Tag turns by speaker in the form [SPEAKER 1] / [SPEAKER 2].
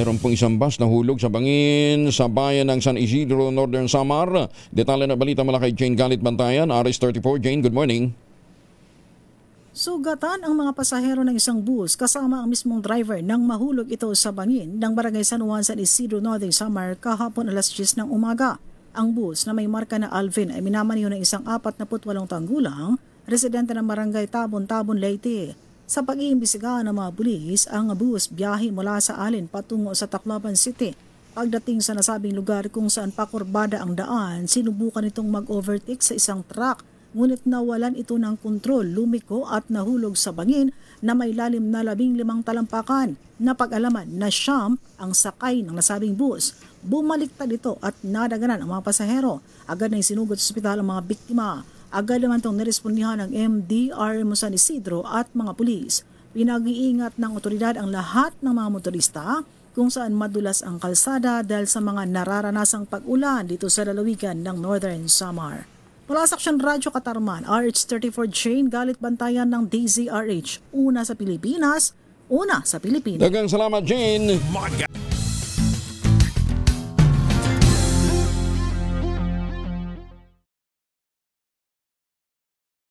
[SPEAKER 1] Mayroon pong isang bus na hulog sa bangin sa bayan ng San Isidro, Northern Samar. Detalye na balita mula kay Jane Galit Bantayan, RS34. Jane, good morning.
[SPEAKER 2] Sugatan ang mga pasahero ng isang bus kasama ang mismong driver nang mahulog ito sa bangin ng Barangay San Juan, San Isidro, Northern Samar kahapon alas 10 ng umaga. Ang bus na may marka na Alvin ay minamaniho ng isang 48 taong gulang, residente ng Barangay Tabon-Tabon, Leyte. Sa pag-iimbestigahan ng mga pulis, ang bus biyahe mula sa Alin patungo sa Tacloban City. Pagdating sa nasabing lugar kung saan pakurbada ang daan, sinubukan itong mag-overtake sa isang truck. Ngunit nawalan ito ng kontrol, lumiko at nahulog sa bangin na may lalim na 15 talampakan. Napag-alaman na siyam ang sakay ng nasabing bus. Bumaliktad ito at nadaganan ang mga pasahero. Agad na isinugot sa ospital ang mga biktima. Agad naman itong nirespondihan ng MDR San Isidro at mga pulis. Pinag-iingat ng otoridad ang lahat ng mga motorista kung saan madulas ang kalsada dahil sa mga nararanasang pag-ulan dito sa lalawigan ng Northern Samar. Mula sa Aksyon Radyo Katarman, RH34 Jane Galit Bantayan ng DZRH. Una sa Pilipinas, una sa Pilipinas.
[SPEAKER 1] Daghang salamat, Jane.